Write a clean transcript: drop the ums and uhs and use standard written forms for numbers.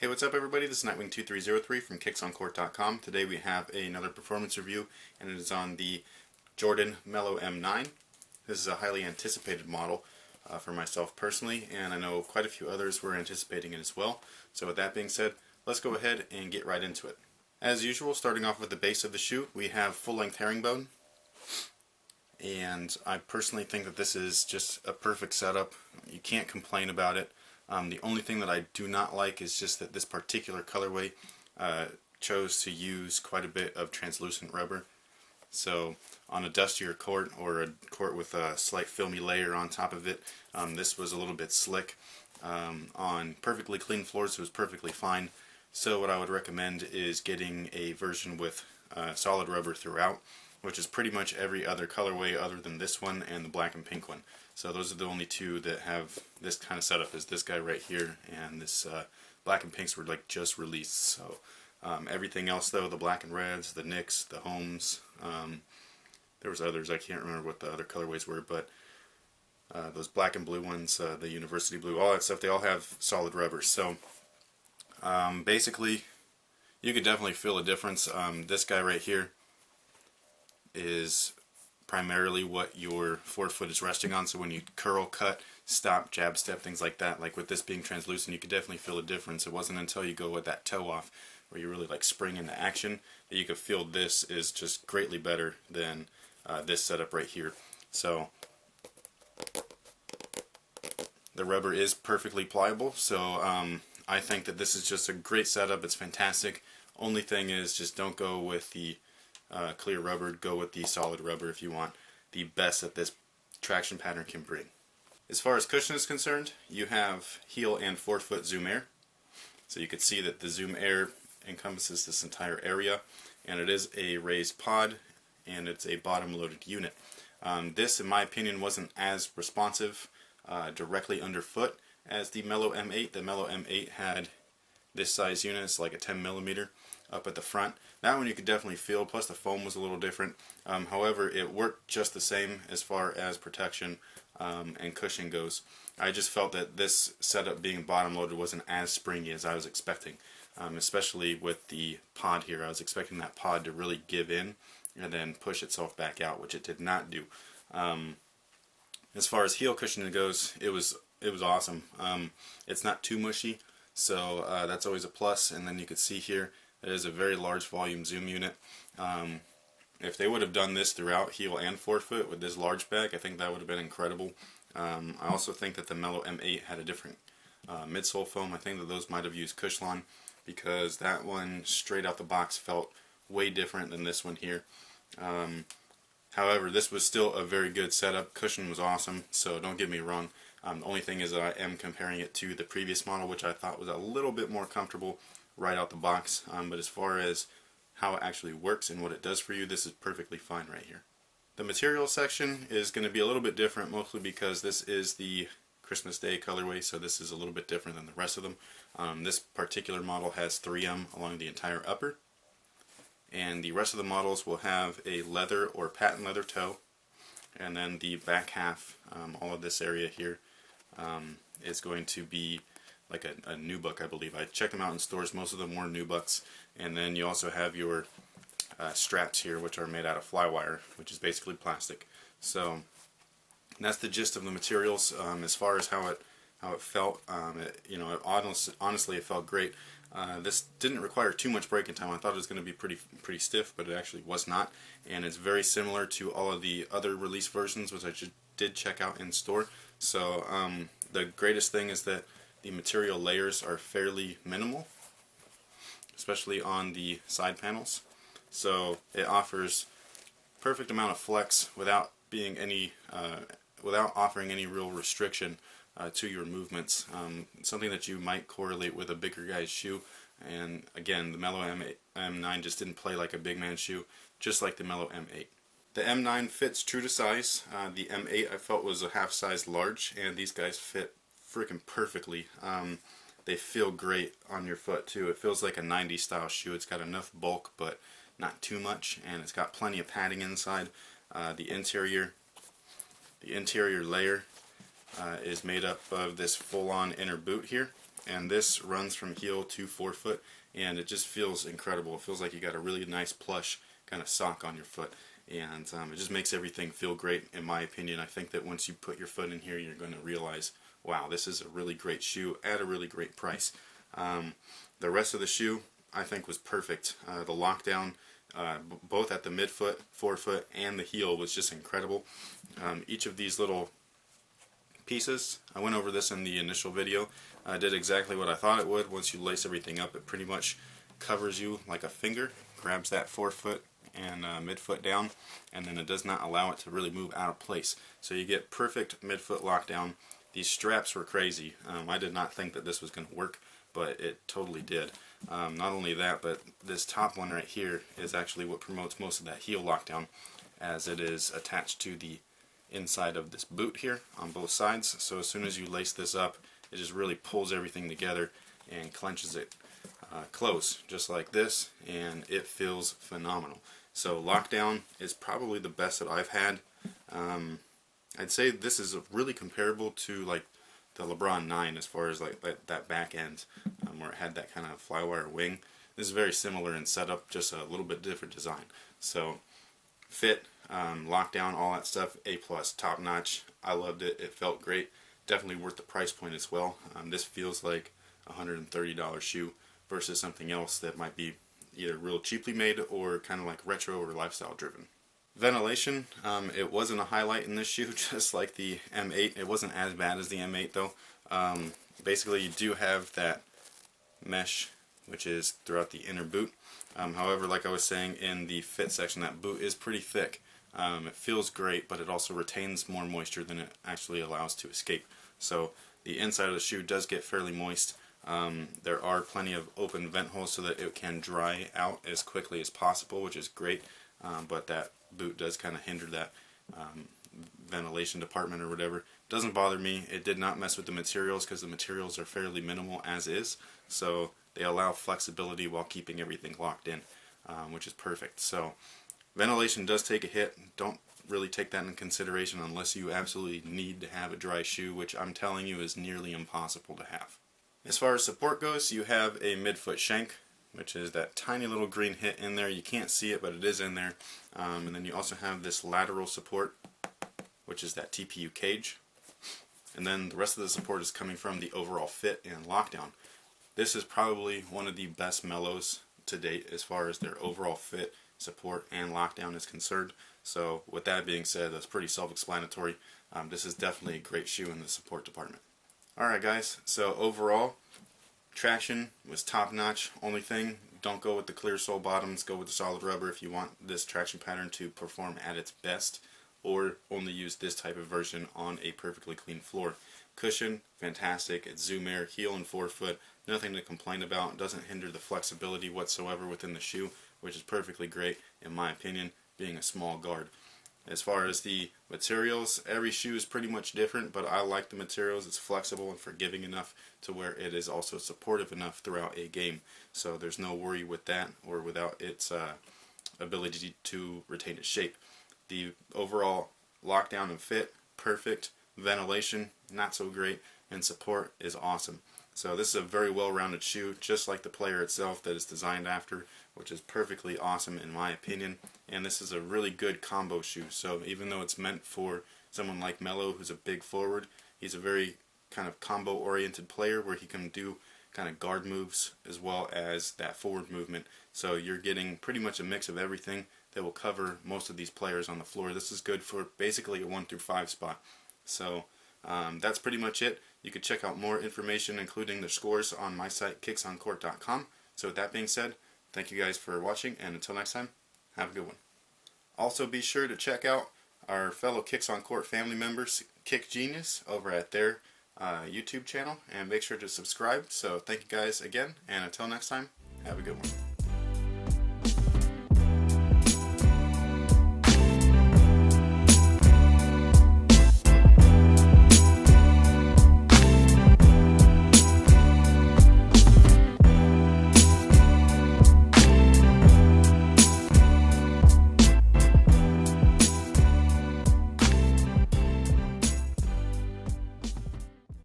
Hey, what's up everybody? This is Nightwing2303 from kicksoncourt.com. Today we have another performance review, and it is on the Jordan Melo M9. This is a highly anticipated model for myself personally, and I know quite a few others were anticipating it as well. So with that being said, let's go ahead and get right into it. As usual, starting off with the base of the shoe, we have full-length herringbone. And I personally think that this is just a perfect setup. You can't complain about it. The only thing that I do not like is just that this particular colorway chose to use quite a bit of translucent rubber. So on a dustier court or a court with a slight filmy layer on top of it, this was a little bit slick. On perfectly clean floors it was perfectly fine. So what I would recommend is getting a version with solid rubber throughout, which is pretty much every other colorway other than this one and the black and pink one. So those are the only two that have this kind of setup, is this guy right here, and this black and pinks were like just released. So everything else though, the black and reds, the Nicks, the Homes, there was others, I can't remember what the other colorways were, but those black and blue ones, the University Blue, all that stuff, they all have solid rubber. So basically you could definitely feel a difference. This guy right here is primarily what your forefoot is resting on, so when you curl, cut, stop, jab, step, things like that, like with this being translucent, you could definitely feel a difference. It wasn't until you go with that toe off, where you really like spring into action, that you could feel this is just greatly better than this setup right here. So the rubber is perfectly pliable, so I think that this is just a great setup. It's fantastic. Only thing is, just don't go with the clear rubber, go with the solid rubber if you want the best that this traction pattern can bring. As far as cushion is concerned, you have heel and forefoot Zoom Air. So you can see that the Zoom Air encompasses this entire area, and it is a raised pod, and it's a bottom loaded unit. This, in my opinion, wasn't as responsive directly underfoot as the Melo M8. The Melo M8 had this size unit, it's like a 10mm up at the front. That one you could definitely feel, plus the foam was a little different. However, it worked just the same as far as protection and cushion goes. I just felt that this setup being bottom loaded wasn't as springy as I was expecting, especially with the pod here. I was expecting that pod to really give in and then push itself back out, which it did not do. As far as heel cushioning goes, it was awesome. It's not too mushy, so that's always a plus. And then you can see here, it is a very large volume zoom unit. If they would have done this throughout heel and forefoot with this large bag, I think that would have been incredible. I also think that the Melo M8 had a different midsole foam. I think that those might have used Cushlon, because that one straight out the box felt way different than this one here. However, this was still a very good setup. Cushion was awesome, so don't get me wrong. The only thing is that I am comparing it to the previous model, which I thought was a little bit more comfortable right out the box, but as far as how it actually works and what it does for you, this is perfectly fine right here. The material section is going to be a little bit different, mostly because this is the Christmas Day colorway, so this is a little bit different than the rest of them. This particular model has 3M along the entire upper, and the rest of the models will have a leather or patent leather toe, and then the back half, all of this area here, is going to be like a nubuck, I believe. I checked them out in stores, most of them were nubucks. And then you also have your straps here, which are made out of fly wire, which is basically plastic. So that's the gist of the materials. As far as how it felt, honestly it felt great. This didn't require too much break-in time. I thought it was going to be pretty stiff, but it actually was not. And it's very similar to all of the other release versions, which I did check out in store. So the greatest thing is that the material layers are fairly minimal, especially on the side panels. So it offers perfect amount of flex without being without offering any real restriction to your movements. Something that you might correlate with a bigger guy's shoe. And again, the Melo M9 just didn't play like a big man's shoe, just like the Melo M8. The M9 fits true to size. The M8 I felt was a half size large, and these guys fit freaking perfectly. They feel great on your foot too. It feels like a 90s style shoe. It's got enough bulk but not too much, and it's got plenty of padding inside. The interior layer is made up of this full-on inner boot here, and this runs from heel to forefoot, and it just feels incredible. It feels like you got a really nice plush kind of sock on your foot, and it just makes everything feel great in my opinion. I think that once you put your foot in here, you're going to realize, wow, this is a really great shoe at a really great price. The rest of the shoe I think was perfect. The lockdown, both at the midfoot, forefoot, and the heel was just incredible. Each of these little pieces, I went over this in the initial video, did exactly what I thought it would. Once you lace everything up, it pretty much covers you like a finger, grabs that forefoot and midfoot down, and then it does not allow it to really move out of place. So you get perfect midfoot lockdown. These straps were crazy. I did not think that this was going to work, but it totally did. Not only that, but this top one right here is actually what promotes most of that heel lockdown, as it is attached to the inside of this boot here on both sides. So as soon as you lace this up, it just really pulls everything together and clenches it close, just like this, and it feels phenomenal. So lockdown is probably the best that I've had. I'd say this is really comparable to like the LeBron 9 as far as like that back end, where it had that kind of flywire wing. This is very similar in setup, just a little bit different design. So fit, lockdown, all that stuff, A+, top notch. I loved it. It felt great. Definitely worth the price point as well. This feels like a $130 shoe versus something else that might be either real cheaply made or kind of like retro or lifestyle driven. Ventilation, it wasn't a highlight in this shoe, just like the M8. It wasn't as bad as the M8 though. Basically you do have that mesh, which is throughout the inner boot. However, like I was saying in the fit section, that boot is pretty thick. It feels great, but it also retains more moisture than it actually allows to escape. So the inside of the shoe does get fairly moist. There are plenty of open vent holes so that it can dry out as quickly as possible, which is great, but that boot does kind of hinder that ventilation department or whatever. Doesn't bother me. It did not mess with the materials because the materials are fairly minimal as is, so they allow flexibility while keeping everything locked in, which is perfect. So ventilation does take a hit. Don't really take that into consideration unless you absolutely need to have a dry shoe, which I'm telling you is nearly impossible to have. As far as support goes, you have a midfoot shank, which is that tiny little green hit in there. You can't see it, but it is in there. And then you also have this lateral support, which is that TPU cage. And then the rest of the support is coming from the overall fit and lockdown. This is probably one of the best Melos to date as far as their overall fit, support, and lockdown is concerned. So with that being said, that's pretty self-explanatory. This is definitely a great shoe in the support department. Alright guys, so overall, traction was top notch. Only thing, don't go with the clear sole bottoms, go with the solid rubber if you want this traction pattern to perform at its best, or only use this type of version on a perfectly clean floor. Cushion, fantastic. It's Zoom Air, heel and forefoot, nothing to complain about. It doesn't hinder the flexibility whatsoever within the shoe, which is perfectly great in my opinion, being a small guard. As far as the materials, every shoe is pretty much different, but I like the materials. It's flexible and forgiving enough to where it is also supportive enough throughout a game. So there's no worry with that or without its ability to retain its shape. The overall lockdown and fit, perfect. Ventilation, not so great. And support is awesome. So this is a very well-rounded shoe, just like the player itself that it's designed after, which is perfectly awesome in my opinion. And this is a really good combo shoe. So even though it's meant for someone like Melo, who's a big forward, he's a very kind of combo-oriented player where he can do kind of guard moves as well as that forward movement. So you're getting pretty much a mix of everything that will cover most of these players on the floor. This is good for basically a 1 through 5 spot. So that's pretty much it. You can check out more information, including the scores, on my site, kicksoncourt.com. So with that being said, thank you guys for watching, and until next time, have a good one. Also be sure to check out our fellow Kicks on Court family members, Kick Genius, over at their YouTube channel, and make sure to subscribe. So thank you guys again, and until next time, have a good one.